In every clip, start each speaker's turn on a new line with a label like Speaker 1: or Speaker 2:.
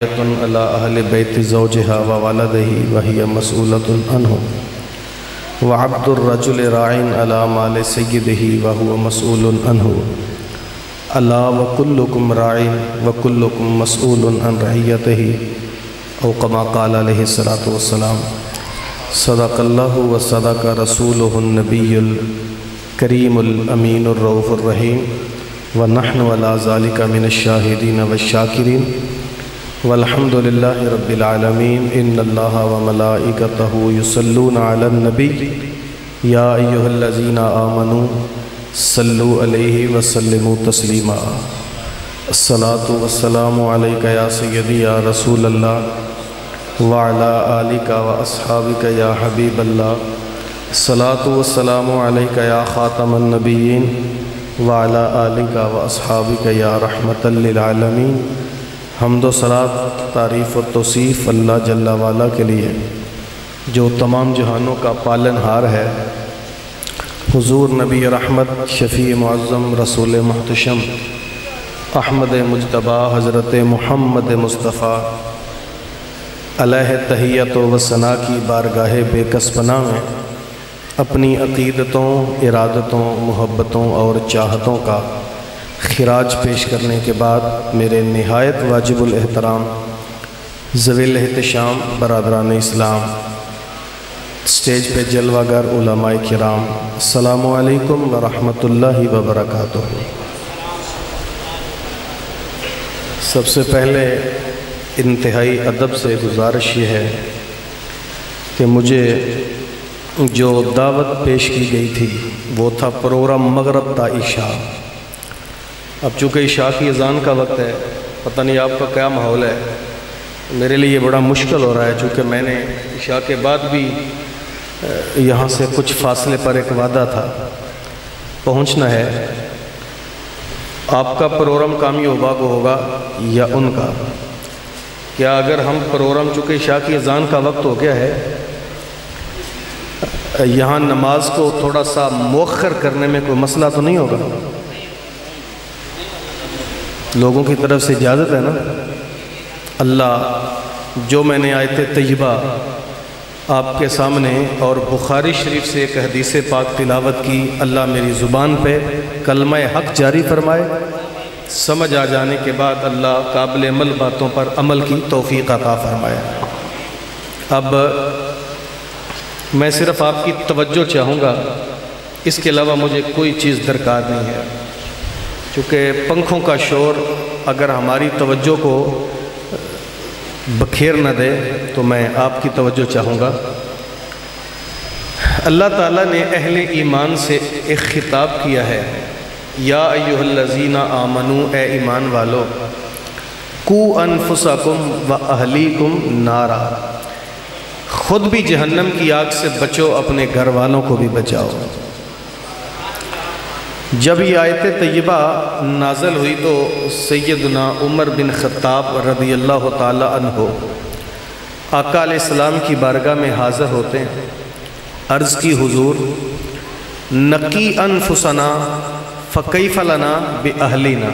Speaker 1: على أهل بيت زوجها وولده وهي مسؤولة عنه وعبد الرجل راع على مال سيده وهو مسؤول عنه ألا وكلكم راع وكلكم مسؤول عن رعيته أو كما قال عليه الصلاة والسلام صدق الله وصدق رسوله النبي الكريم الأمين الرؤوف الرحيم ونحن على ذلك من الشاهدين والشاكرين والحمد لله رب العالمين إن الله وملائكته يصلون على النبي يا أيها الذين آمنوا صلوا عليه وسلموا تسليما الصلاة والسلام عليك يا سيدي يا رسول الله وعلى آلك وأصحابك يا حبيب الله الصلاة والسلام عليك يا خاتم النبيين وعلى آلك وأصحابك يا رحمة للعالمين حمد و صلاۃ تعریف و توصیف اللہ جل وعلا کے لیے جو تمام جہانوں کا پالن ہار ہے۔ حضور نبی رحمت شفیع معظم رسول محتشم احمد مجتبیٰ حضرت محمد مصطفیٰ علیہ تحیت و ثنا کی بارگاہ بے کس پناہ میں اپنی عقیدتوں، ارادتوں، محبتوں اور چاہتوں کا خراج پیش کرنے کے بعد میرے نہایت واجب الاحترام ذوی الاحتشام برادران اسلام، سٹیج پہ جلوہ گر علماء کرام، السلام علیکم ورحمۃ اللہ وبرکاتہ۔ سب سے پہلے انتہائی ادب سے گزارش یہ ہے کہ مجھے جو دعوت پیش کی گئی تھی وہ تھا پروگرام مغرب تا عشاء۔ اب چونکہ عشاء کی اذان کا وقت ہے، پتہ نہیں آپ کا کیا ماحول ہے، میرے لیے یہ بڑا مشکل ہو رہا ہے چونکہ میں نے عشاء کے بعد بھی یہاں سے کچھ فاصلے پر ایک وعدہ تھا پہنچنا ہے۔ آپ کا پروگرام کامیاب ہوگا یا ان کا؟ کیا اگر ہم پروگرام چونکہ عشاء کی اذان کا وقت ہو گیا ہے، یہاں نماز کو تھوڑا سا مؤخر کرنے میں کوئی مسئلہ تو نہیں ہوگا؟ لوگوں کی طرف سے اجازت ہے نا؟ اللہ جو میں نے آیت طیبہ آپ کے سامنے اور بخاری شریف سے ایک حدیث پاک تلاوت کی، اللہ میری زبان پہ کلمہ حق جاری فرمائے، سمجھ آ جانے کے بعد اللہ قابل عمل باتوں پر عمل کی توفیق عطا فرمائے۔ اب میں صرف آپ کی توجہ چاہوں گا، اس کے علاوہ مجھے کوئی چیز درکار نہیں ہے، چونکہ پنکھوں کا شور اگر ہماری توجہ کو بکھیر نہ دے تو میں آپ کی توجہ چاہوں گا۔ اللہ تعالیٰ نے اہل ایمان سے ایک خطاب کیا ہے، یا ایھا الذین آمنو، اے ایمان والو، قوا انفسکم و اہلیکم نارا، خود بھی جہنم کی آگ سے بچو، اپنے گھر والوں کو بھی بچاؤ۔ جب یہ آیت طیبہ نازل ہوئی تو سیدنا عمر بن خطاب رضی اللہ تعالی عنہ آقا علیہ السلام کی بارگاہ میں حاضر ہوتے ہیں، عرض کی حضور نقی انفسنا فکیف لنا باہلینا،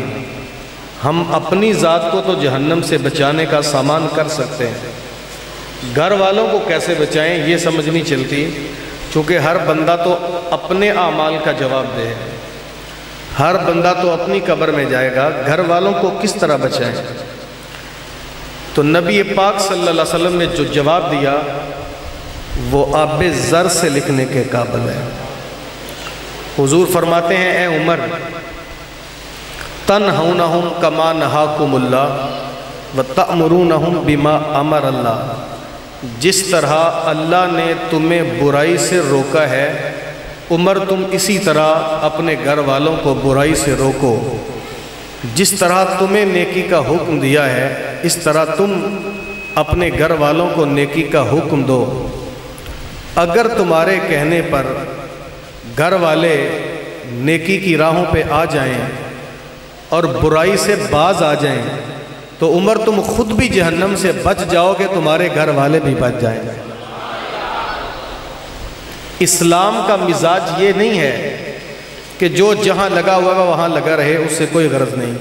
Speaker 1: ہم اپنی ذات کو تو جہنم سے بچانے کا سامان کر سکتے ہیں، گھر والوں کو کیسے بچائیں یہ سمجھ نہیں چلتی، چونکہ ہر بندہ تو اپنے اعمال کا جواب دے، ہر بندہ تو اپنی قبر میں جائے گا، گھر والوں کو کس طرح بچائیں؟ تو نبی پاک صلی اللہ علیہ وسلم نے جو جواب دیا وہ آب زر سے لکھنے کے قابل ہے۔ حضور فرماتے ہیں، اے عمر، تنہونہم کما نہاکم اللہ وتأمرونہم بما امر اللہ، جس طرح اللہ نے تمہیں برائی سے روکا ہے، عمر تم اسی طرح اپنے گھر والوں کو برائی سے روکو، جس طرح تمہیں نیکی کا حکم دیا ہے اس طرح تم اپنے گھر والوں کو نیکی کا حکم دو۔ اگر تمہارے کہنے پر گھر والے نیکی کی راہوں پہ آ جائیں اور برائی سے باز آ جائیں تو عمر تم خود بھی جہنم سے بچ جاؤ گے، تمہارے گھر والے بھی بچ جائیں گے۔ اسلام کا مزاج یہ نہیں ہے کہ جو جہاں لگا ہوا ہے وہاں لگا رہے، اس سے کوئی غرض نہیں۔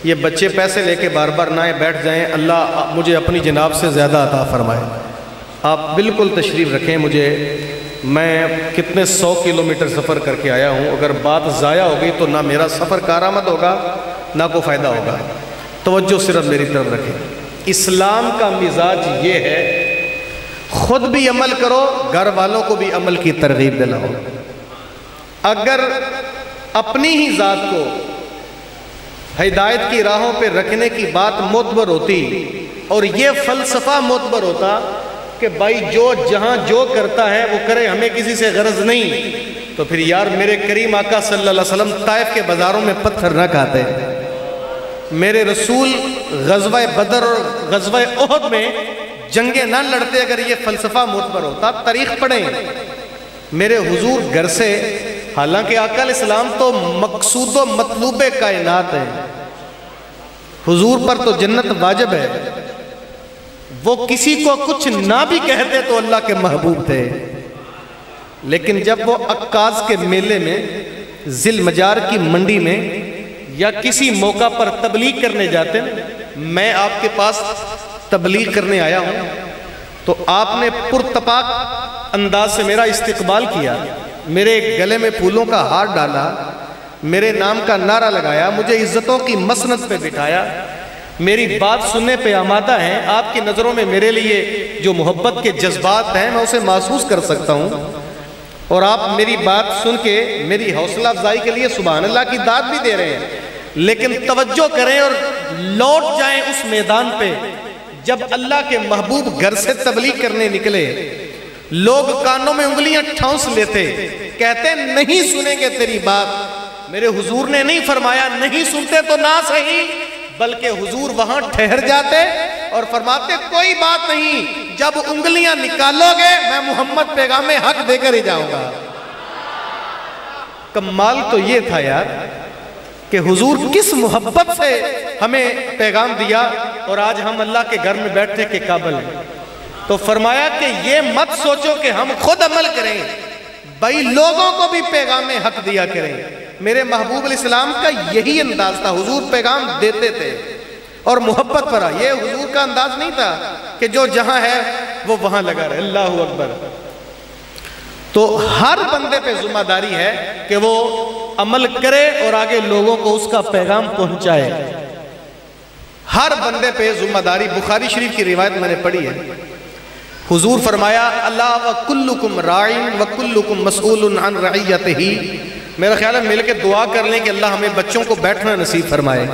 Speaker 1: یہ بچے پیسے لے کے بار بار نہ بیٹھ جائیں، اللہ مجھے اپنی جناب سے زیادہ عطا فرمائے۔ آپ بالکل تشریف رکھیں، میں کتنے 100 کلومیٹر سفر کر کے آیا ہوں، اگر بات ضائع ہو گئی تو نہ میرا سفر کارآمد ہوگا نہ کوئی فائدہ ہوگا۔ توجہ صرف میری طرف رکھیں۔ اسلام کا مزاج یہ ہے، خود بھی عمل کرو، گھر والوں کو بھی عمل کی ترغیب دلاؤ۔ اگر اپنی ہی ذات کو ہدایت کی راہوں پہ رکھنے کی بات معتبر ہوتی اور یہ فلسفہ معتبر ہوتا کہ بھائی جو جہاں جو کرتا ہے وہ کرے، ہمیں کسی سے غرض نہیں، تو پھر یار میرے کریم آقا صلی اللہ علیہ وسلم طائف کے بازاروں میں پتھر نہ کھاتے، میرے رسول غزوہ بدر اور غزوہ احد میں جنگیں نہ لڑتے اگر یہ فلسفہ معتبر ہوتا۔ تاریخ پڑھیں، میرے حضور گھر سے، حالانکہ آقا علیہ السلام تو مقصود و مطلوب کائنات ہیں، حضور پر تو جنت واجب ہے، وہ کسی کو کچھ نہ بھی کہتے تو اللہ کے محبوب تھے، لیکن جب وہ عکاظ کے میلے میں، ذی المجار کی منڈی میں یا کسی موقع پر تبلیغ کرنے جاتے ہیں، میں آپ کے پاس تبلیغ کرنے آیا ہوں، تو آپ نے پرتپاک انداز سے میرا استقبال کیا، میرے گلے میں پھولوں کا ہار ڈالا، میرے نام کا نعرہ لگایا، مجھے عزتوں کی مسند پہ بٹھایا، میری بات سننے پہ آمادہ ہیں، آپ کی نظروں میں میرے لیے جو محبت کے جذبات ہیں میں اسے محسوس کر سکتا ہوں، اور آپ میری بات سن کے میری حوصلہ افزائی کے لیے سبحان اللہ کی داد بھی دے رہے ہیں، لیکن توجہ کریں اور لوٹ جائیں اس میدان پہ جب اللہ کے محبوب گھر سے تبلیغ کرنے نکلے، لوگ کانوں میں انگلیاں ٹھونس لیتے، کہتے نہیں سنیں گے تیری بات۔ میرے حضور نے نہیں فرمایا نہیں سنتے تو نہ صحیح، بلکہ حضور وہاں ٹھہر جاتے اور فرماتے کوئی بات نہیں، جب انگلیاں نکالو گے میں محمد پیغام حق دے کر ہی جاؤں گا۔ کمال تو یہ تھا یار کہ حضور کس محبت سے ہمیں پیغام دیا، اور آج ہم اللہ کے گھر میں بیٹھنے کے قابل ہیں۔ تو فرمایا کہ یہ مت سوچو کہ ہم خود عمل کریں، بھائی لوگوں کو بھی پیغام حق دیا کریں۔ میرے محبوب علیہ السلام کا یہی انداز تھا، حضور پیغام دیتے تھے اور محبت پر یہ حضور کا انداز نہیں تھا کہ جو جہاں ہے وہ وہاں لگا رہے۔ اللہ اکبر۔ تو ہر بندے پہ ذمہ داری ہے کہ وہ عمل کرے اور آگے لوگوں کو اس کا پیغام پہنچائے، ہر بندے پہ ذمہ داری۔ بخاری شریف کی روایت میں نے پڑھی ہے، حضور فرمایا اللہ وَكُلُّكُمْ رَاعٍ وَكُلُّكُمْ مَسْئُولٌ عَنْ رَعِيَّتِهِ۔ میرا خیال ہے مل کے دعا کر لیں کہ اللہ ہمیں بچوں کو بیٹھنا نصیب فرمائے،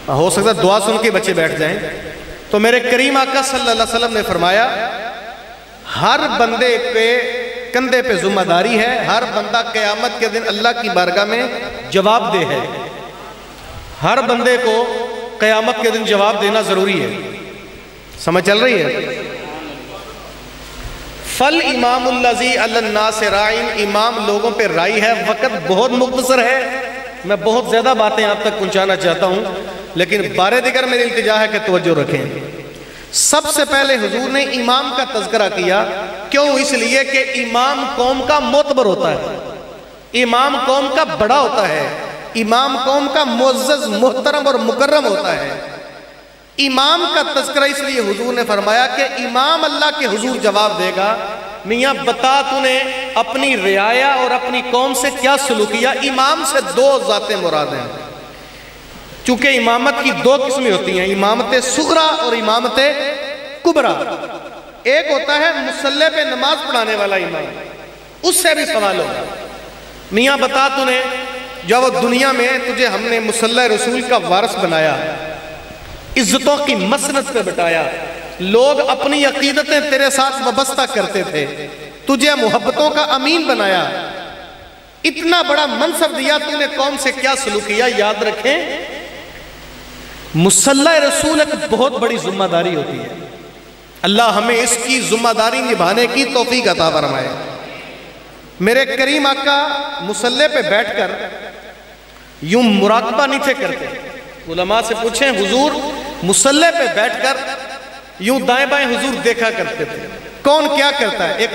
Speaker 1: ہو سکتا ہے دعا سن کے بچے بیٹھ جائیں۔ تو میرے کریم آقا صلی اللہ علیہ وسلم نے فرمایا ہر بندے پہ کندھے پہ ذمہ داری ہے، ہر بندہ قیامت کے دن اللہ کی بارگاہ میں جواب دہ ہے، ہر بندے کو قیامت کے دن جواب دینا ضروری ہے۔ سمجھ چل رہی ہے؟ فل امام الذی علی الناس راعٍ، امام لوگوں پہ رائی ہے۔ وقت بہت مختصر ہے، میں بہت زیادہ باتیں آپ تک پہنچانا چاہتا ہوں، لیکن بارے دیگر میری التجا ہے کہ توجہ رکھیں۔ سب سے پہلے حضور نے امام کا تذکرہ کیا، کیوں؟ اس لیے کہ امام قوم کا معتبر ہوتا ہے، امام قوم کا بڑا ہوتا ہے، امام قوم کا معزز محترم اور مکرم ہوتا ہے۔ امام کا تذکرہ اس لیے حضور نے فرمایا کہ امام اللہ کے حضور جواب دے گا، میاں بتا تو نے اپنی رعایا اور اپنی قوم سے کیا سلوک کیا۔ امام سے دو ذاتیں مراد ہیں، چونکہ امامت کی دو قسمیں ہوتی ہیں، امامت صغرا اور امامت کبرا۔ ایک ہوتا ہے مصلی پہ نماز پڑھانے والا امام، اس سے بھی سوال ہوگا، میاں بتا تو نے جب دنیا میں تجھے ہم نے مصلی رسول کا وارث بنایا، عزتوں کی مسند پہ بٹایا، لوگ اپنی عقیدتیں تیرے ساتھ وابستہ کرتے تھے، تجھے محبتوں کا امین بنایا، اتنا بڑا منصب دیا، تو نے قوم سے کیا سلوک کیا؟ یاد رکھیں مصلی رسول ایک بہت بڑی ذمہ داری ہوتی ہے، اللہ ہمیں اس کی ذمہ داری نبھانے کی توفیق عطا فرمائے۔ میرے کریم آقا مصلی پہ بیٹھ کر یوں مراقبہ نہیں تھے کرتے، علماء سے پوچھیں حضور مصلی پہ بیٹھ کر یوں دائیں بائیں حضور دیکھا کرتے تھے، کون کیا کرتا ہے؟ ایک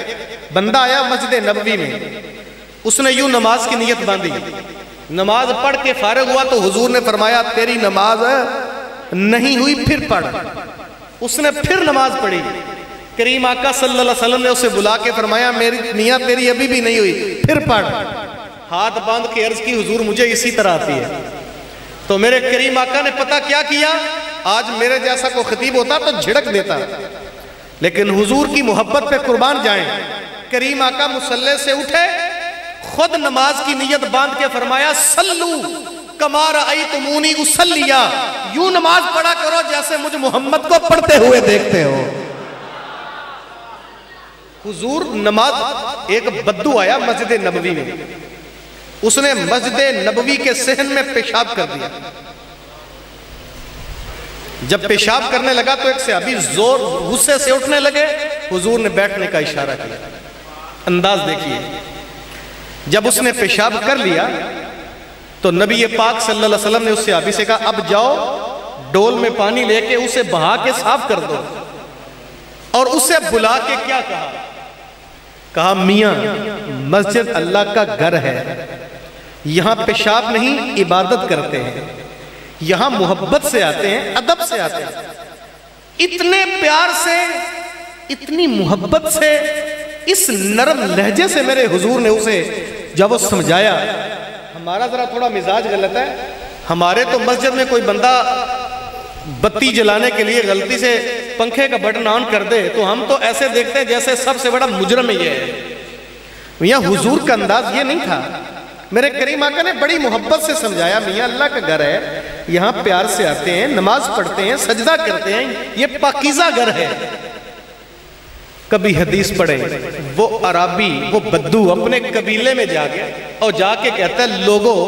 Speaker 1: بندہ آیا مسجد نبوی میں، اس نے یوں نماز کی نیت باندھی، نماز پڑھ کے فارغ ہوا تو حضور نے فرمایا تیری نماز نہیں ہوئی، پھر پڑھ۔ اس نے پھر نماز پڑھی۔ کریم آقا صلی اللہ علیہ وسلم نے اسے بلا کے فرمایا میری میاں تیری ابھی بھی نہیں ہوئی، پھر پڑھ۔ ہاتھ باندھ کے عرض کی حضور مجھے اسی طرح آتی ہے۔ تو میرے کریم آقا نے پتہ کیا کیا، آج میرے جیسا کو خطیب ہوتا تو جھڑک دیتا، لیکن حضور کی محبت پہ قربان جائیں۔ کریم آقا مصلی سے اٹھے، خود نماز کی نیت باندھ کے فرمایا صلو کما رأیتمونی اصلیا، یوں نماز پڑھا کرو جیسے مجھ محمد کو پڑھتے ہوئے دیکھتے ہو۔ حضور نماز، ایک بدو آیا مسجد نبوی میں، اس نے مسجد نبوی کے صحن میں پیشاب کر دیا۔ جب پیشاب کرنے لگا تو ایک صحابی زور غصے سے اٹھنے لگے، حضور نے بیٹھنے کا اشارہ کیا۔ انداز دیکھیے، جب اس نے پیشاب کر لیا تو نبی پاک صلی اللہ علیہ وسلم نے اس صحابی سے کہا اب جاؤ ڈول میں پانی لے کے اسے بہا کے صاف کر دو، اور اسے بلا کے کیا کہا؟ کہا میاں مسجد اللہ کا گھر ہے، یہاں پیشاب نہیں عبادت کرتے ہیں، یہاں محبت سے آتے ہیں، ادب سے آتے ہیں۔ اتنے پیار سے، اتنی محبت سے، اس نرم لہجے سے میرے حضور نے اسے جب وہ سمجھایا۔ ہمارا ذرا تھوڑا مزاج غلط ہے، ہمارے تو مسجد میں کوئی بندہ بتی جلانے کے لیے غلطی سے پنکھے کا بٹن آن کر دے تو ہم تو ایسے دیکھتے ہیں جیسے سب سے بڑا مجرم یہ ہے۔ میاں حضور کا انداز یہ نہیں تھا۔ میرے کریم آقا نے بڑی محبت سے سمجھایا میاں اللہ کا گھر ہے، یہاں پیار سے آتے ہیں، نماز پڑھتے ہیں، سجدہ کرتے ہیں، یہ پاکیزہ گھر ہے۔ کبھی حدیث پڑھیں، وہ عربی، وہ بدو اپنے قبیلے میں جا گیا اور جا کے کہتا ہے لوگوں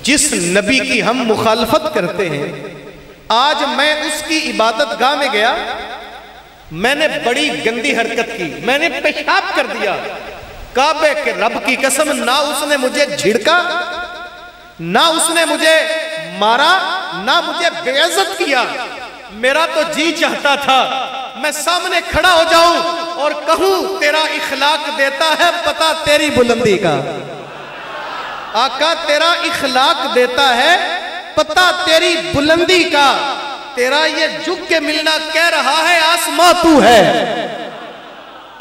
Speaker 1: جس نبی کی ہم مخالفت کرتے ہیں، آج میں اس کی عبادت گاہ میں گیا، میں نے بڑی گندی حرکت کی، میں نے پیشاب کر دیا۔ کعبے کے رب کی قسم، نہ اس نے مجھے جھڑکا، نہ اس نے مجھے مارا، نہ مجھے بے عزت کیا۔ میرا تو جی چاہتا تھا میں سامنے کھڑا ہو جاؤں اور کہوں تیرا اخلاق دیتا ہے پتہ تیری بلندی کا، آقا تیرا اخلاق دیتا ہے پتہ تیری بلندی کا، تیرا یہ جھک کے ملنا کہہ رہا ہے آسماں تو ہے۔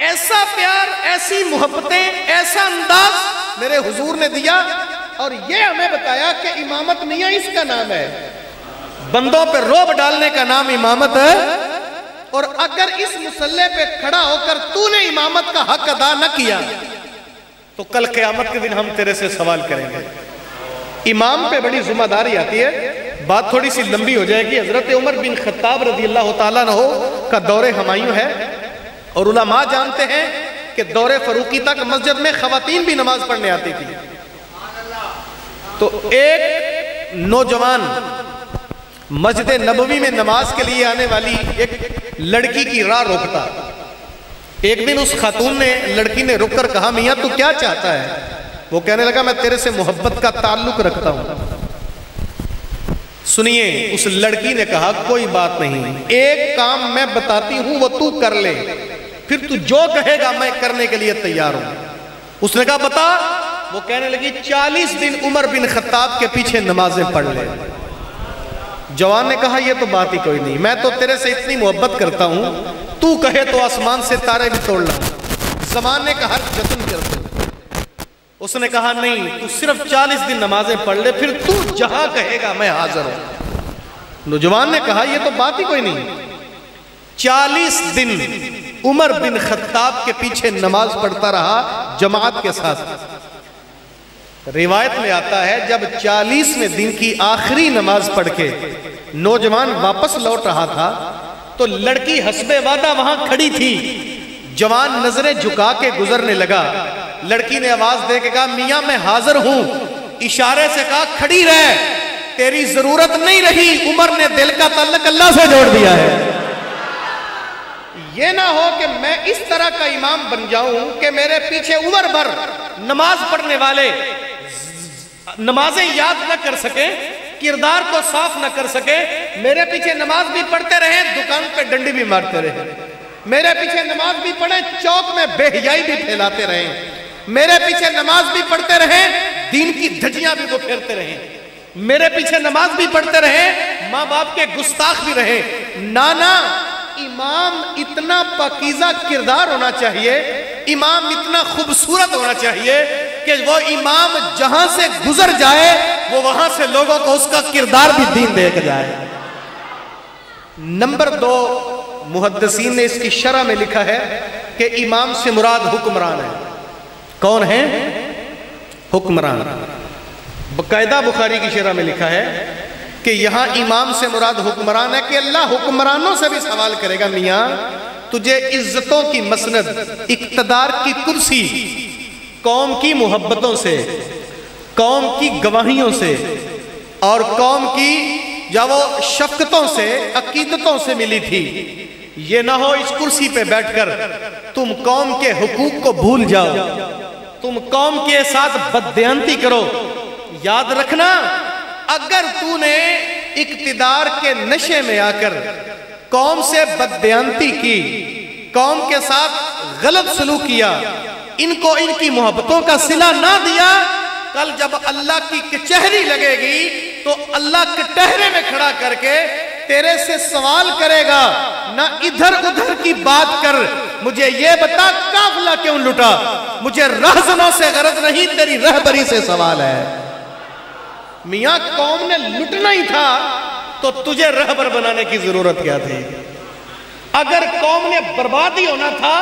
Speaker 1: ایسا پیار، ایسی محبتیں، ایسا انداز میرے حضور نے دیا، اور یہ ہمیں بتایا کہ امامت نہیں ہے، اس کا نام ہے بندوں پہ روب ڈالنے کا نام امامت ہے۔ اور اگر اس مصلی پہ کھڑا ہو کر تو نے امامت کا حق ادا نہ کیا تو کل قیامت کے دن ہم تیرے سے سوال کریں گے۔ امام پہ بڑی ذمہ داری آتی ہے، بات تھوڑی سی لمبی ہو جائے گی۔ حضرت عمر بن خطاب رضی اللہ تعالیٰ عنہ کا دور ہمایوں ہے، اور علماء جانتے ہیں کہ دور فاروقی تک مسجد میں خواتین بھی نماز پڑھنے آتی تھی۔ تو ایک نوجوان مسجد نبوی میں نماز کے لیے آنے والی ایک لڑکی کی راہ روکتا۔ ایک دن اس خاتون نے، لڑکی نے رک کر کہا میاں تو کیا چاہتا ہے؟ وہ کہنے لگا میں تیرے سے محبت کا تعلق رکھتا ہوں۔ سنیے، اس لڑکی نے کہا کوئی بات نہیں، ایک کام میں بتاتی ہوں وہ تو کر لے، پھر تو جو کہے گا میں کرنے کے لیے تیار ہوں۔ اس نے کہا بتا۔ وہ کہنے لگی 40 دن عمر بن خطاب کے پیچھے نمازیں پڑھ لے۔ جوان نے کہا یہ تو بات ہی کوئی نہیں، میں تو تیرے سے اتنی محبت کرتا ہوں، تو کہے تو آسمان سے تارے بھی توڑ لاؤں، زمانے کا ہر جتن کرتے۔ اس نے کہا نہیں، تو صرف 40 دن نمازیں پڑھ لے، پھر تو جہاں کہے گا میں حاضر ہوں۔ نوجوان نے کہا یہ تو بات ہی کوئی نہیں۔ 40 دن عمر بن خطاب کے پیچھے نماز پڑھتا رہا جماعت کے ساتھ۔ روایت میں آتا ہے جب 40ویں دن کی آخری نماز پڑھ کے نوجوان واپس لوٹ رہا تھا تو لڑکی حسب وعدہ وہاں کھڑی تھی۔ جوان نظریں جھکا کے گزرنے لگا، لڑکی نے آواز دے کے کہا میاں میں حاضر ہوں، اشارے سے کہا کھڑی رہ، تیری ضرورت نہیں رہی۔ عمر نے دل کا تعلق اللہ سے جوڑ دیا ہے۔ یہ نہ ہو کہ میں اس طرح کا امام بن جاؤں کہ میرے پیچھے عمر بھر نماز پڑھنے والے نمازیں یاد نہ کر سکیں، کردار کو صاف نہ کر سکیں، میرے پیچھے نماز بھی پڑھتے رہیں، دکان پہ ڈنڈی بھی مارتے رہیں، میرے پیچھے نماز بھی پڑھیں، چوک میں بے حیائی بھی پھیلاتے رہیں۔ میرے پیچھے نماز بھی پڑھتے رہیں، دین کی دھجیاں بھی وہ پھیرتے رہیں، میرے پیچھے نماز بھی پڑھتے رہیں، ماں باپ کے گستاخ بھی رہیں۔ نانا، امام اتنا پاکیزہ کردار ہونا چاہیے، امام اتنا خوبصورت ہونا چاہیے کہ وہ امام جہاں سے گزر جائے وہ وہاں سے لوگوں کو اس کا کردار بھی دین دے کے جائے۔ نمبر 2، محدثین نے اس کی شرح میں لکھا ہے کہ امام سے مراد حکمران ہے۔ کون ہے؟ حکمران۔ باقاعدہ بخاری کی شرح میں لکھا ہے کہ یہاں امام سے مراد حکمران ہے کہ اللہ حکمرانوں سے بھی سوال کرے گا، میاں تجھے عزتوں کی مسند، اقتدار کی کرسی، قوم کی محبتوں سے، قوم کی گواہیوں سے اور قوم کی جب وہ شفقتوں سے، عقیدتوں سے ملی تھی، یہ نہ ہو اس کرسی پہ بیٹھ کر تم قوم کے حقوق کو بھول جاؤ، تم قوم کے ساتھ بددیانتی کرو۔ یاد رکھنا، اگر تو نے اقتدار کے نشے میں آ کر قوم سے بددیانتی کی، قوم کے ساتھ غلط سلوک کیا، ان کو ان کی محبتوں کا صلہ نہ دیا، کل جب اللہ کی کچہری لگے گی تو اللہ کٹہرے میں کھڑا کر کے تیرے سے سوال کرے گا، نہ ادھر ادھر کی بات کر، مجھے یہ بتا قافلہ کیوں لٹا، مجھے رہزنوں سے غرض نہیں، تیری رہبری سے سوال ہے۔ میاں قوم نے لٹنا ہی تھا تو تجھے رہبر بنانے کی ضرورت کیا تھی؟ اگر قوم نے بربادی ہونا تھا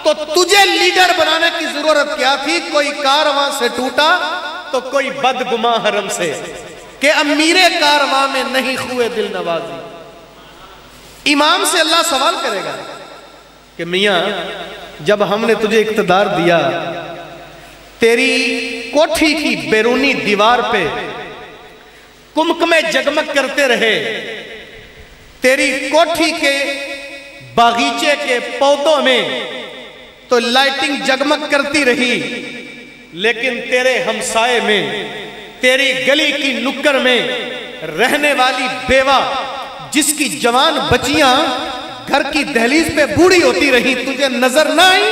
Speaker 1: تو تجھے لیڈر بنانے کی ضرورت کیا تھی؟ کوئی کارواں سے ٹوٹا تو کوئی بدگماں حرم سے، کہ امیر کارواں میں نہیں خوئے دل نوازی۔ امام سے اللہ سوال کرے گا کہ میاں جب ہم نے تجھے اقتدار دیا، تیری کوٹھی کی بیرونی دیوار پہ کمکمے جگمگ کرتے رہے، تیری کوٹھی کے باغیچے کے پودوں میں تو لائٹنگ جگمگ کرتی رہی، لیکن تیرے ہمسائے میں، تیری گلی کی نکر میں رہنے والی بیوہ جس کی جوان بچیاں گھر کی دہلیز پہ بوڑھی ہوتی رہی، تجھے نظر نہ آئی؟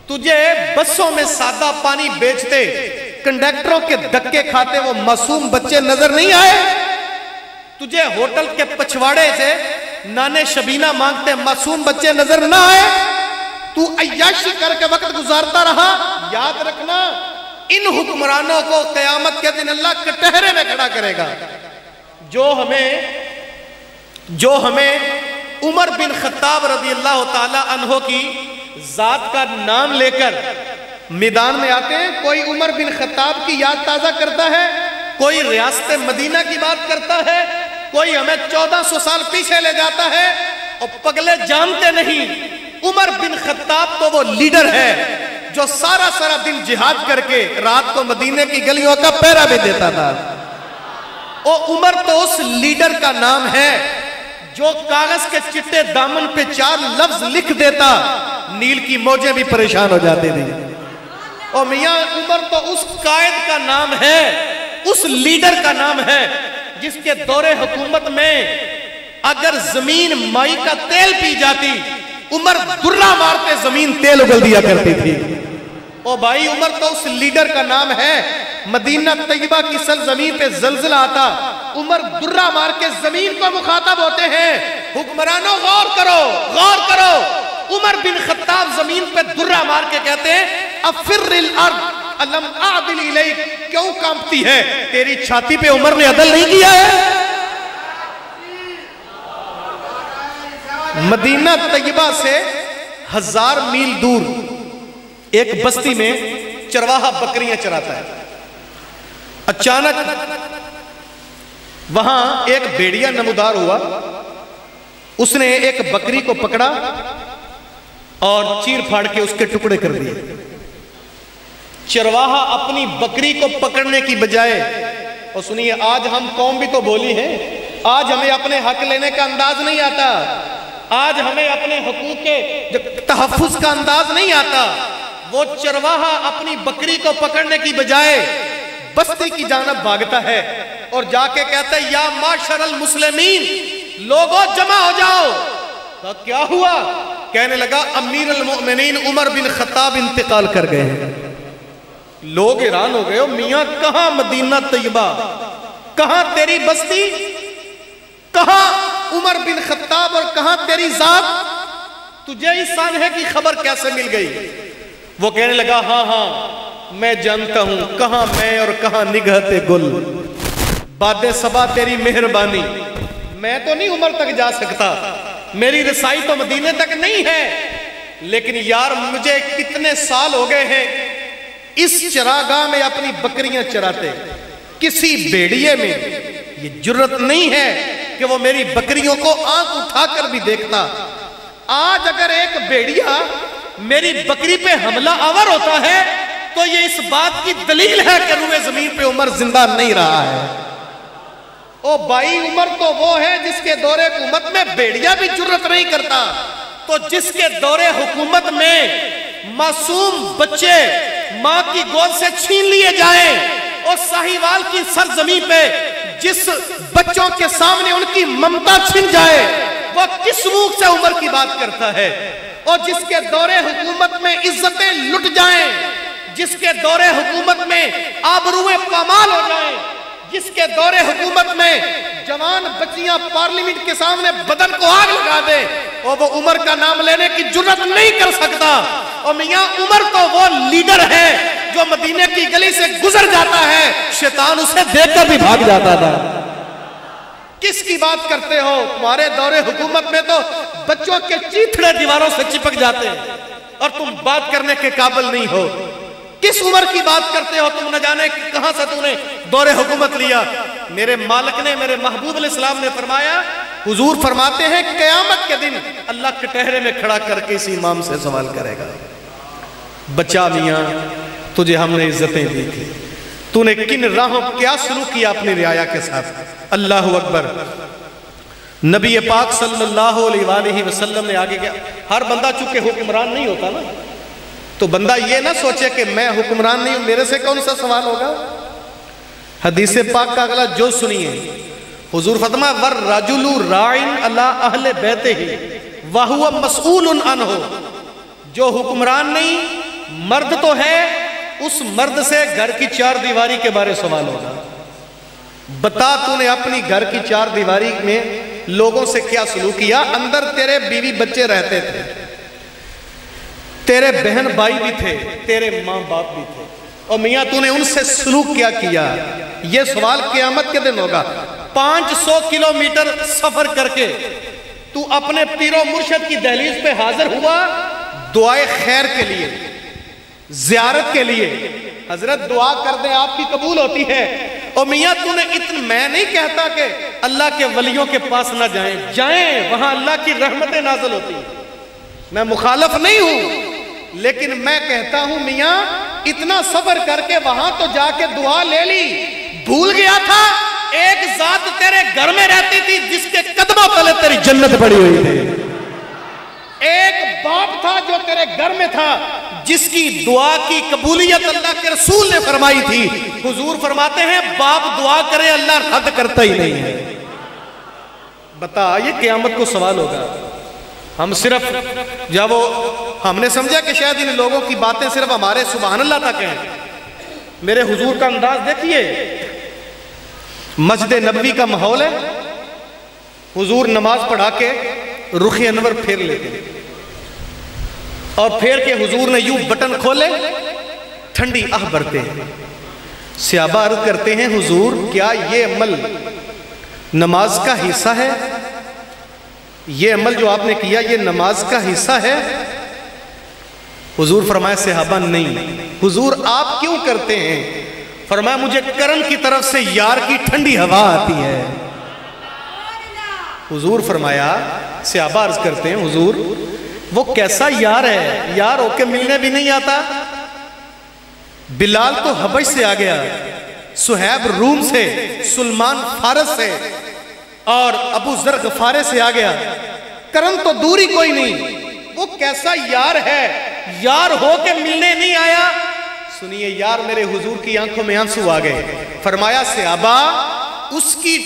Speaker 1: تجھے بسوں میں سادہ پانی بیچتے، کنڈکٹروں کے دھکے کھاتے وہ معصوم بچے نظر نہیں آئے؟ تجھے ہوٹل کے پچھواڑے سے نانے شبینہ مانگتے معصوم بچے نظر نہ آئے؟ تو عیاشی کر کے وقت گزارتا رہا۔ یاد رکھنا، ان حکمرانوں کو قیامت کے دن اللہ کٹہرے میں کھڑا کرے گا۔ جو ہمیں عمر بن خطاب رضی اللہ تعالی عنہ کی ذات کا نام لے کر میدان میں آتے ہیں، کوئی عمر بن خطاب کی یاد تازہ کرتا ہے، کوئی ریاست مدینہ کی بات کرتا ہے، کوئی ہمیں 1400 سال پیچھے لے جاتا ہے، اور پگلے جانتے نہیں عمر بن خطاب تو وہ لیڈر ہے جو سارا دن جہاد کر کے رات کو مدینے کی گلیوں کا پہرا بھی دیتا تھا۔ عمر تو اس لیڈر کا نام ہے جو کاغذ کے چٹے دامن پہ 4 لفظ لکھ دیتا، نیل کی موجیں بھی پریشان ہو جاتی تھی۔ اور میاں عمر تو اس قائد کا نام ہے، اس لیڈر کا نام ہے جس کے دور حکومت میں اگر زمین مائی کا تیل پی جاتی، عمر درہ مارتے زمین تیل اگل دیا کرتی تھی۔ او بھائی، عمر تو اس لیڈر کا نام ہے، مدینہ طیبہ کی سرزمین پہ زلزلہ آتا، عمر درہ مار کے زمین کو مخاطب ہوتے ہیں، حکمرانوں غور کرو، غور کرو۔ عمر بن خطاب زمین پہ درہ مار کے کہتے ہیں افر الارض الم اعدل الیک، کیوں کانپتی ہے؟ تیری چھاتی پہ عمر نے عدل نہیں کیا ہے؟ مدینہ طیبہ سے 1000 میل دور ایک بستی میں چرواہا بکریاں چراتا ہے۔ اچانک وہاں ایک بھیڑیا نمودار ہوا، اس نے ایک بکری کو پکڑا اور چیر پھاڑ کے اس کے ٹکڑے کر دیے۔ چرواہا اپنی بکری کو پکڑنے کی بجائے، اور سنیے آج ہم قوم بھی تو بولی ہیں، آج ہمیں اپنے حق لینے کا انداز نہیں آتا، آج ہمیں اپنے حقوق کے تحفظ کا انداز نہیں آتا۔ وہ چرواہا اپنی بکری کو پکڑنے کی بجائے بستی کی جانب بھاگتا ہے اور جا کے کہتا ہے یا معاشر المسلمین، لوگوں جمع ہو جاؤ۔ کیا ہوا؟ کہنے لگا امیر المؤمنین عمر بن خطاب انتقال کر گئے ہیں۔ لوگ حیران ہو گئے، میاں کہاں مدینہ طیبہ، کہاں تیری بستی، کہاں عمر بن خطاب اور کہاں تیری ذات، تجھے اس سانحے کی خبر کیسے مل گئی؟ وہ کہنے لگا ہاں ہاں میں جانتا ہوں، کہاں میں اور کہاں نگہت گل، باد صبا تیری مہربانی، میں تو نہیں عمر تک جا سکتا، میری رسائی تو مدینے تک نہیں ہے، لیکن یار مجھے کتنے سال ہو گئے ہیں اس چراگاہ میں اپنی بکریاں چراتے، کسی بیڑیے میں یہ جرت نہیں ہے کہ وہ میری بکریوں کو آنکھ اٹھا کر بھی دیکھتا۔ آج اگر ایک بیڑیا میری بکری پہ حملہ آور ہوتا ہے تو یہ اس بات کی دلیل ہے کہ روئے زمین پہ عمر زندہ نہیں رہا ہے۔ او بھائی عمر تو وہ ہے جس کے دور حکومت میں بیڑیا بھی جرت نہیں کرتا، تو جس کے دور حکومت میں معصوم بچے ماں کی گود سے چھین لیے جائیں، اور ساہیوال کی سرزمین پہ جس بچوں کے سامنے ان کی ممتا چھن جائے، وہ کس منہ سے عمر کی بات کرتا ہے؟ اور جس کے دور حکومت میں عزتیں لٹ جائیں، جس کے دور حکومت میں آبروئیں پامال ہو جائیں، جس کے دور حکومت میں جوان بچیاں پارلیمنٹ کے سامنے بدن کو آگ لگا دے، اور وہ عمر کا نام لینے کی جرت نہیں کر سکتا۔ اور میاں عمر تو وہ لیڈر ہے جو مدینے کی گلی سے گزر جاتا ہے، شیطان اسے دیکھ کر بھی بھاگ جاتا تھا۔ کس کی بات کرتے ہو؟ تمہارے دور حکومت میں تو بچوں کے چیتھڑے دیواروں سے چپک جاتے ہیں اور تم بات کرنے کے قابل نہیں ہو۔ کس عمر کی بات کرتے ہو تم؟ نہ جانے کہاں سے تم نے دور حکومت لیا۔ میرے مالک نے، میرے محبوب علیہ السلام نے فرمایا، حضور فرماتے ہیں قیامت کے دن اللہ کٹہرے میں کھڑا کر کے اس امام سے سوال کرے گا، بچا میاں تجھے ہم نے عزتیں دی تھی، تو نے کن راہوں کیا سلوک کیا اپنی رعایا کے ساتھ؟ اللہ اکبر۔ نبی پاک صلی اللہ علیہ وآلہ وسلم نے آگے کیا، ہر بندہ چونکہ حکمران نہیں ہوتا نا، تو بندہ یہ نہ سوچے کہ میں حکمران نہیں ہوں، میرے سے کون سا سوال ہوگا۔ حدیث پاک کا اگلا جو سنیے، حضور فرمایا والرجل راع علی اہل بیتہ وہو مسئول عنہ، جو حکمران نہیں مرد تو ہے، اس مرد سے گھر کی چار دیواری کے بارے سوال ہوگا۔ بتا تو نے اپنی گھر کی چار دیواری میں لوگوں سے کیا سلوک کیا؟ اندر تیرے بیوی بچے رہتے تھے، تیرے بہن بھائی بھی تھے، تیرے ماں باپ بھی تھے، اور میاں تو نے ان سے سلوک کیا کیا؟ یہ سوال قیامت کے دن ہوگا۔ 500 کلومیٹر سفر کر کے تو اپنے پیر و مرشد کی دہلیز پہ حاضر ہوا دعائے خیر کے لیے، زیارت کے لیے۔ حضرت دعا کر دیں آپ کی قبول ہوتی ہے۔ اور میاں تو نے میں نہیں کہتا کہ اللہ کے ولیوں کے پاس نہ جائیں، جائیں، وہاں اللہ کی رحمتیں نازل ہوتی ہیں، میں مخالف نہیں ہوں، لیکن میں کہتا ہوں میاں اتنا سفر کر کے وہاں تو جا کے دعا لے لی، بھول گیا تھا ایک ذات تیرے گھر میں رہتی تھی جس کے قدموں تلے تیری جنت پڑی ہوئی تھی، ایک باپ تھا جو تیرے گھر میں تھا جس کی دعا کی قبولیت اللہ کے رسول نے فرمائی تھی۔ حضور فرماتے ہیں باپ دعا کرے اللہ رد کرتا ہی نہیں ہے۔ بتا یہ قیامت کو سوال ہوگا۔ ہم صرف جب ہم نے سمجھا کہ شاید ان لوگوں کی باتیں صرف ہمارے سبحان اللہ تک ہیں، میرے حضور کا انداز دیکھیے، مسجد نبوی کا ماحول ہے، حضور نماز پڑھا کے رخ انور پھیر لیتے اور پھیر کے حضور نے یوں بٹن کھولے، ٹھنڈی آہ بھرتے ہیں۔ صحابہ عرض کرتے ہیں حضور کیا یہ عمل نماز کا حصہ ہے؟ یہ عمل جو آپ نے کیا یہ نماز کا حصہ ہے؟ حضور فرمایا صحابہ نہیں۔ حضور آپ کیوں کرتے ہیں؟ فرمایا مجھے کرن کی طرف سے یار کی ٹھنڈی ہوا آتی ہے۔ حضور فرمایا صحابہ عرض کرتے ہیں حضور وہ کیسا یار ہے، یار ہو کے ملنے بھی نہیں آتا؟ بلال تو حبش سے آ گیا، سہیب روم سے، سلمان فارس سے، اور ابو ذر غفارے سے آ گیا، کرن تو دوری کوئی نہیں، وہ کیسا یار ہے، یار ہو کے ملنے نہیں آیا؟ سنیے یار میرے حضور کی آنکھوں میں آنسو آ گئے۔ فرمایا صحابہ اس کی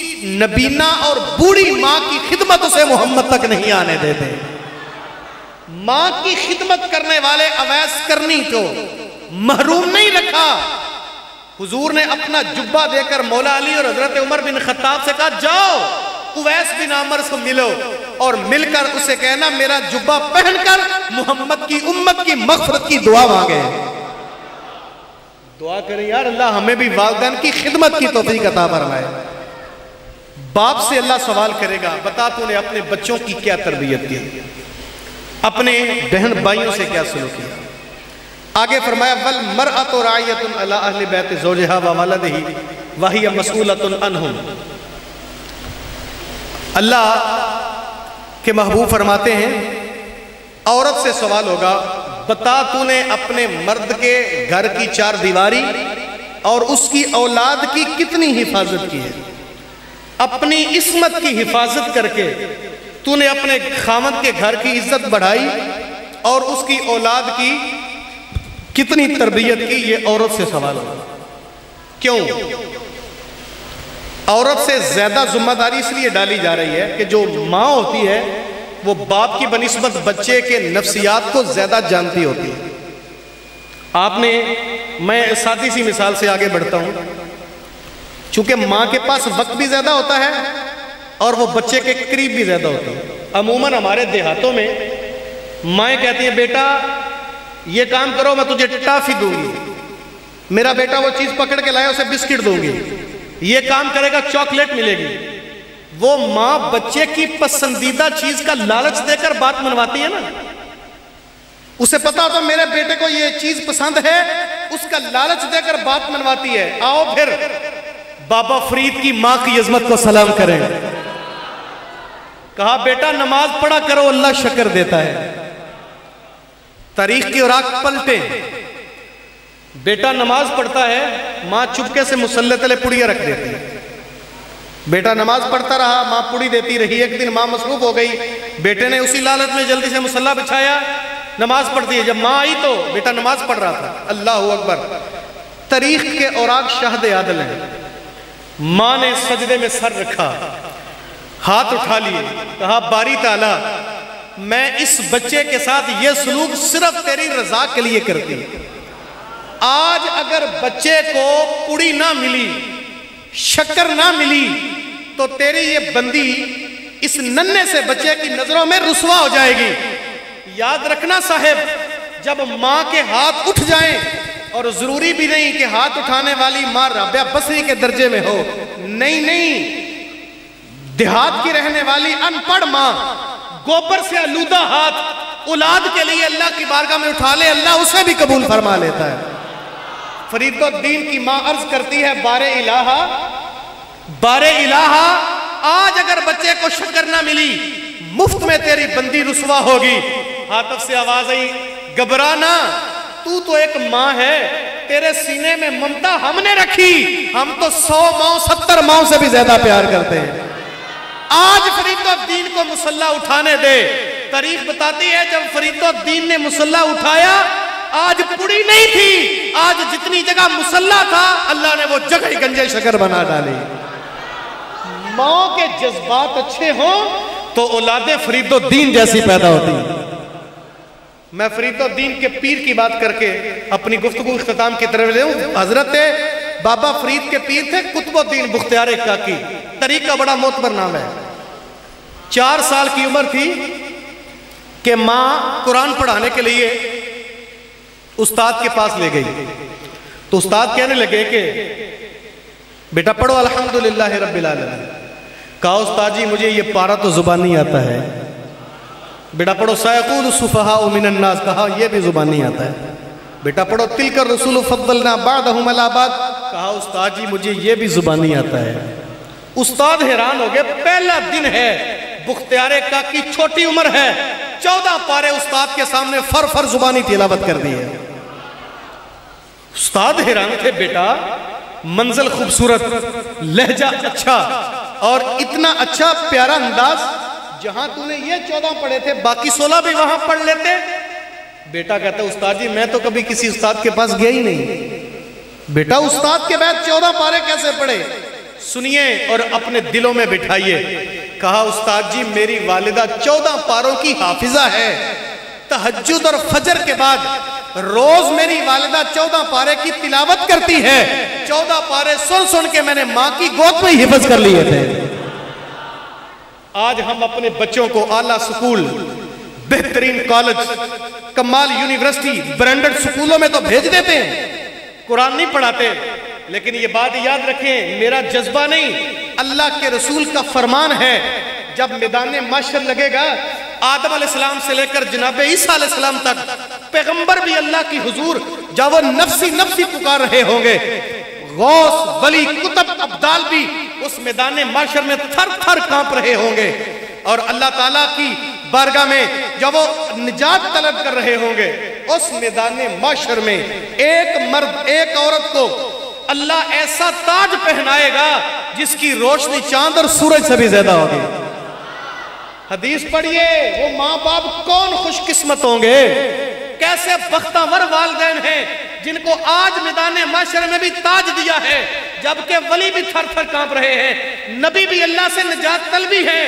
Speaker 1: نبینا اور بوڑھی ماں کی خدمت اسے محمد تک نہیں آنے دیتے۔ ماں کی خدمت کرنے والے اویس کرنی کو محروم نہیں رکھا. حضور نے اپنا جبہ دے کر مولا علی اور حضرت عمر بن خطاب سے کہا جاؤ اویس بن عامر سے ملو اور مل کر اسے کہنا میرا جبہ پہن کر محمد کی امت کی مغفرت کی دعا مانگے. دعا کریں یار اللہ ہمیں بھی والدین کی خدمت کی توفیق عطا فرمائے. باپ سے اللہ سوال کرے گا بتا تو نے اپنے بچوں کی کیا تربیت کی, اپنے بہن بھائیوں سے کیا سلوک کیا. آگے فرمایا وَالْمَرْأَةُ رَاعِيَةٌ عَلَىٰ أَهْلِ بَيْتِ زَوْجِهَا وَوَلَدِهِ وَهِيَ مَسْئُولَةٌ عَنْهُمْ. اللہ کے محبوب فرماتے ہیں عورت سے سوال ہوگا بتا تو نے اپنے مرد کے گھر کی چار دیواری اور اس کی اولاد کی کتنی حفاظت کی ہے. اپنی عصمت کی حفاظت کر کے تو نے اپنے خامد کے گھر کی عزت بڑھائی اور اس کی اولاد کی کتنی تربیت کی. یہ عورت سے سوال ہوگا. کیوں؟ عورت سے زیادہ ذمہ داری اس لیے ڈالی جا رہی ہے کہ جو ماں ہوتی ہے وہ باپ کی بنسبت بچے کے نفسیات کو زیادہ جانتی ہوتی ہے. آپ نے میں سادی سی مثال سے آگے بڑھتا ہوں. چونکہ ماں کے پاس وقت بھی زیادہ ہوتا ہے اور وہ بچے کے قریب بھی زیادہ ہوتی ہے. عموماً ہمارے دیہاتوں میں مائیں کہتی ہیں بیٹا یہ کام کرو میں تجھے ٹافی دوں گی, میرا بیٹا وہ چیز پکڑ کے لائے اسے بسکٹ دوں گی, یہ کام کرے گا چاکلیٹ ملے گی. وہ ماں بچے کی پسندیدہ چیز کا لالچ دے کر بات منواتی ہے نا. اسے پتا ہوتا میرے بیٹے کو یہ چیز پسند ہے, اس کا لالچ دے کر بات منواتی ہے. آؤ پھر بابا فرید کی ماں کی عظمت کو سلام کریں. کہا بیٹا نماز پڑھا کرو اللہ شکر دیتا ہے. تاریخ کی اوراق پلٹیں. بیٹا نماز پڑھتا ہے, ماں چپکے سے مصلی تلے پڑیاں رکھ دیتی ہے. بیٹا نماز پڑھتا رہا, ماں پڑی دیتی رہی. ایک دن ماں مصروف ہو گئی, بیٹے نے اسی لالچ میں جلدی سے مصلی بچھایا, نماز پڑھتی ہے. جب ماں آئی تو بیٹا نماز پڑھ رہا تھا. اللہ اکبر. تاریخ کے اوراق شاہد عادل ہیں. ماں نے سجدے میں سر رکھا, ہاتھ اٹھا لیے, کہا باری تعالیٰ میں اس بچے کے ساتھ یہ سلوک صرف تیری رضا کے لیے کرتی. آج اگر بچے کو پڑی نہ ملی, شکر نہ ملی, تو تیری یہ بندی اس ننھے سے بچے کی نظروں میں رسوا ہو جائے گی. یاد رکھنا صاحب, جب ماں کے ہاتھ اٹھ جائیں, اور ضروری بھی نہیں کہ ہاتھ اٹھانے والی ماں رابعہ بصری کے درجے میں ہو, نہیں, دیہات کی رہنے والی ان پڑھ ماں گوبر سے آلودہ ہاتھ اولاد کے لیے اللہ کی بارگاہ میں اٹھا لے, اللہ اسے بھی قبول فرما لیتا ہے. فرید الدین کی ماں عرض کرتی ہے بار الہا آج اگر بچے کو شکر نہ ملی مفت میں تیری بندی رسوا ہوگی. عاطف سے آواز آئی گھبرانا, تو ایک ماں ہے, تیرے سینے میں ممتا ہم نے رکھی, ہم تو 100 ماؤں 70 ماؤں سے بھی زیادہ پیار کرتے ہیں. آج فرید الدین کو مصلی اٹھانے دے. تاریخ بتاتی ہے جب فرید الدین نے مصلی اٹھایا آج پڑی نہیں تھی, آج جتنی جگہ مصلی تھا اللہ نے وہ جگہ ہی گنجے شکر بنا ڈالی. ماں کے جذبات اچھے ہوں تو اولادیں فرید الدین جیسی پیدا ہوتی ہیں. میں فرید الدین کے پیر کی بات کر کے اپنی گفتگو اختتام کی طرف لے ہوں. حضرت بابا فرید کے پیر تھے قطب الدین بختیار کاکی, طریق کا بڑا معتبر نام ہے. 4 سال کی عمر تھی کہ ماں قرآن پڑھانے کے لیے استاد کے پاس لے گئی. تو استاد کہنے لگے کہ بیٹا پڑھو الحمدللہ رب العالمین. کہا استاد جی مجھے یہ پارہ تو زبانی آتا ہے. بیٹا پڑھو سیقول السفہاء من الناس. کہا یہ بھی زبانی آتا ہے. بیٹا پڑھو تلک الرسول فضلنا بعضهم علی بعض. کہا استاد جی مجھے یہ بھی زبانی آتا ہے. استاد حیران ہو گئے, پہلا دن ہے, بختیار کاکی چھوٹی عمر ہے, 14 پارے استاد کے سامنے فر زبانی تلاوت کر دی ہے. استاد حیران تھے, بیٹا منزل خوبصورت, لہجہ اچھا, اور اتنا اچھا پیارا انداز, جہاں تو نے یہ 14 پڑھے تھے باقی 16 بھی وہاں پڑھ لیتے. بیٹا کہتا ہے استاد جی میں تو کبھی کسی استاد کے پاس گیا ہی نہیں. بیٹا استاد کے بعد 14 پارے کیسے پڑھے؟ سنیے اور اپنے دلوں میں بٹھائیے. کہا استاد جی میری والدہ 14 پاروں کی حافظہ ہے,
Speaker 2: تہجد اور فجر کے بعد روز میری والدہ 14 پارے کی تلاوت کرتی ہے. 14 پارے سن سن کے میں نے ماں کی گود میں حفظ کر لیے تھے. آج ہم اپنے بچوں کو اعلیٰ سکول، بہترین کالج، کمال یونیورسٹی، برانڈڈ سکولوں میں تو بھیج دیتے ہیں، قرآن نہیں پڑھاتے. لیکن یہ بات یاد رکھیں، میرا جذبہ نہیں، اللہ کے رسول کا فرمان ہے. جب میدان محشر لگے گا، آدم علیہ السلام سے لے کر جناب عیسیٰ علیہ السلام تک پیغمبر بھی اللہ کی حضور جب وہ نفسی نفسی پکار رہے ہوں گے، غوث، ولی، کتب، ابدال بھی اس میدان محشر میں تھر تھر کانپ رہے ہوں گے. اور اللہ تعالیٰ کی بارگاہ میں جب وہ نجات طلب کر رہے ہوں گے، اس میدان محشر میں ایک مرد ایک عورت کو اللہ ایسا تاج پہنائے گا جس کی روشنی چاند اور سورج سے بھی زیادہ ہوگی. حدیث پڑھیے، وہ ماں باپ کون خوش قسمت ہوں گے، کیسے بختور والدین ہیں جن کو آج میدان محشر میں بھی تاج دیا ہے، جبکہ ولی بھی تھر تھر کانپ رہے ہیں، نبی بھی اللہ سے نجات طلبی ہیں.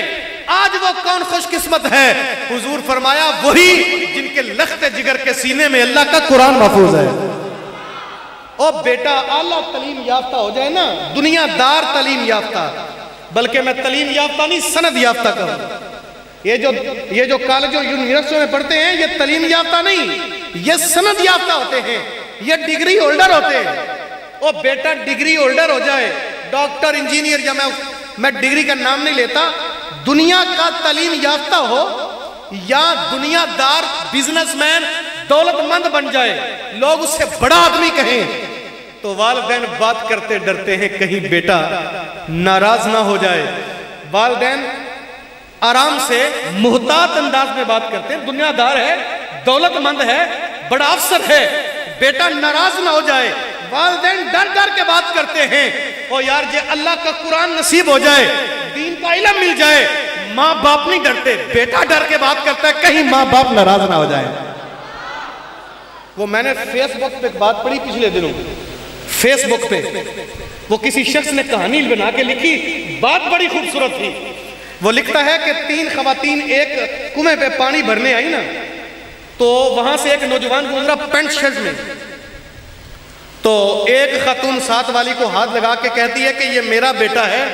Speaker 2: آج وہ کون خوش قسمت ہے؟ حضور فرمایا وہی جن کے لخت جگر کے سینے میں اللہ کا قرآن محفوظ ہے. او بیٹا اعلیٰ تعلیم یافتہ ہو جائے نا، دنیا دار تعلیم یافتہ، بلکہ میں تعلیم یافتہ نہیں سند یافتہ کہوں. یہ جو کالجوں یونیورسٹیوں میں پڑھتے ہیں یہ تعلیم یافتہ نہیں، یہ سند یافتہ ہوتے ہیں، یہ ڈگری ہولڈر ہوتے ہیں. او بیٹا ڈگری ہولڈر ہو جائے، ڈاکٹر، انجینئر، یا میں ڈگری کا نام نہیں لیتا، دنیا کا تعلیم یافتہ ہو یا دنیا دار بزنس مین دولت مند بن جائے، لوگ اس سے بڑا آدمی کہیں، تو والدین بات کرتے ڈرتے ہیں کہیں بیٹا ناراض نہ ہو جائے. والدین آرام سے محتاط انداز میں بات کرتے ہیں، دنیا دار ہے، دولت مند ہے، بڑا افسر ہے، بیٹا ناراض نہ ہو جائے. والدین ڈر ڈر کے بات کرتے ہیں، او یار یہ اللہ کا قرآن نصیب ہو جائے، دین کا علم مل جائے. ماں باپ نہیں ڈرتے، بیٹا ڈر کے بات کرتا ہے کہیں ماں باپ ناراض نہ ہو جائے. وہ میں نے فیس بک پہ بات پڑھی پچھلے دنوں، فیس بک پہ وہ کسی شخص نے کہانی بنا کے لکھی، بات بڑی خوبصورت تھی. وہ لکھتا ہے کہ 3 خواتین ایک کنویں پہ پانی بھرنے آئی نا، تو وہاں سے ایک نوجوان گزرا پینٹ شرٹ میں، تو ایک خاتون ساتھ والی کو ہاتھ لگا کے کہتی ہے کہ یہ میرا بیٹا ہے،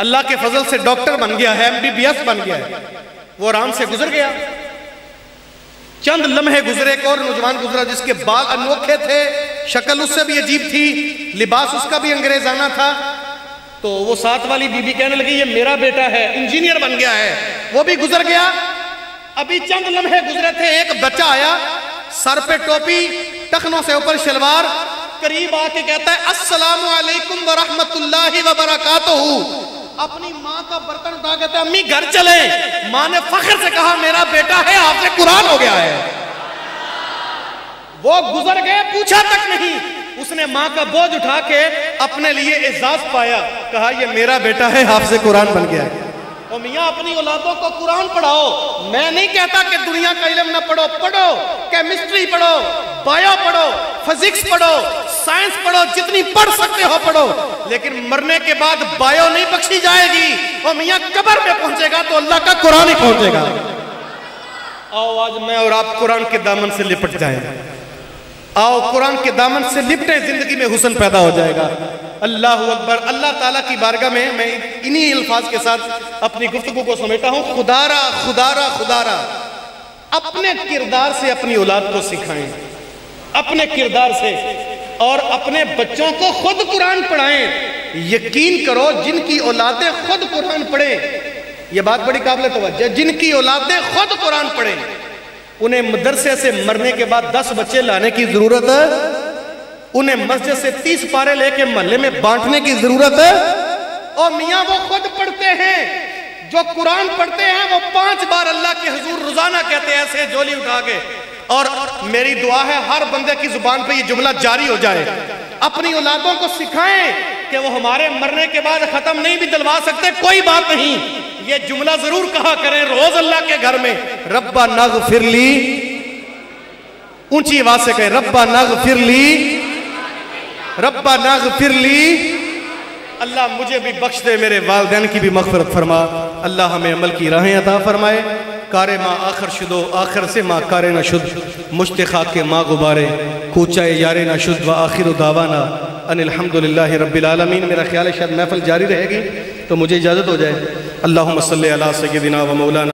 Speaker 2: اللہ کے فضل سے ڈاکٹر بن گیا ہے، MBBS بن گیا ہے. وہ آرام سے گزر گیا. چند لمحے گزرے، ایک اور نوجوان گزرا جس کے بال انوکھے تھے، شکل اس سے بھی عجیب تھی، لباس اس کا بھی انگریزانہ تھا. تو وہ ساتھ والی بی بی کہنے لگی یہ میرا بیٹا ہے، انجینئر بن گیا ہے. وہ بھی گزر گیا. ابھی چند لمحے گزرے تھے، ایک بچہ آیا، سر پہ ٹوپی، ٹخنوں سے اوپر شلوار، قریب آ کے کہتا ہے السلام علیکم ورحمت اللہ وبرکاتہ. اپنی ماں کا برتن اٹھا کہتا ہے امی گھر چلیں. ماں نے فخر سے کہا میرا بیٹا ہے، حافظ قرآن ہو گیا ہے. وہ گزر گئے، پوچھا تک نہیں. اس نے ماں کا بوجھ اٹھا کے اپنے لیے اعزاز پایا، کہا یہ میرا بیٹا ہے، حافظ قرآن بن گیا ہے. اور میاں اپنی اولادوں کو قرآن پڑھاؤ. میں نہیں کہتا کہ دنیا کا علم نہ پڑھو، پڑھو، کیمسٹری پڑھو، بایو پڑھو، فزکس پڑھو، سائنس پڑھو، جتنی پڑھ سکتے ہو پڑھو، لیکن مرنے کے بعد بایو نہیں بخشی جائے گی. اور میاں قبر میں پہنچے گا تو اللہ کا قرآن ہی پہنچے گا. آؤ آج میں اور آپ قرآن کے دامن سے لپٹ جائیں. آؤ قرآن کے دامن سے لپٹیں، زندگی میں حسن پیدا ہو جائے گا. اللہ اکبر. اللہ تعالیٰ کی بارگاہ میں میں انہی الفاظ کے ساتھ اپنی گفتگو کو سمیٹا ہوں. خدارا خدارا خدارا، اپنے کردار سے اپنی اولاد کو سکھائیں، اپنے کردار سے، اور اپنے بچوں کو خود قرآن پڑھائیں. یقین کرو جن کی اولادیں خود قرآن پڑھیں، یہ بات بڑی قابل توجہ، جن کی اولادیں خود قرآن پڑھیں، انہیں مدرسے سے مرنے کے بعد 10 بچے لانے کی ضرورت ہے، انہیں مسجد سے 30 پارے لے کے محلے میں بانٹنے کی ضرورت ہے. اور میاں وہ خود پڑھتے ہیں، جو قرآن پڑھتے ہیں وہ 5 بار اللہ کے حضور روزانہ کہتے ہیں ایسے جولی اٹھا کے. اور میری دعا ہے ہر بندے کی زبان پہ یہ جملہ جاری ہو جائے. اپنی اولادوں کو سکھائیں کہ وہ ہمارے مرنے کے بعد ختم نہیں بھی دلوا سکتے، کوئی بات نہیں، یہ جملہ ضرور کہا کریں روز اللہ کے گھر میں. ربنا اغفر لی، اونچی آواز سے کہیں ربنا اغفر لی، ربنا اغفر لی. اللہ مجھے بھی بخش دے، میرے والدین کی بھی مغفرت فرما. اللہ ہمیں عمل کی راہیں عطا فرمائے. کار ما آخر شدو آخر سے ما کار نہ شد مشتخا کے ما غبارے کوچہ یار نہ شد و آخر دعوانا ان الحمدللہ رب العالمین۔ میرا خیال ہے شاید محفل جاری رہے گی تو مجھے اجازت ہو جائے۔ اللہم صلی علی سیدنا و مولانا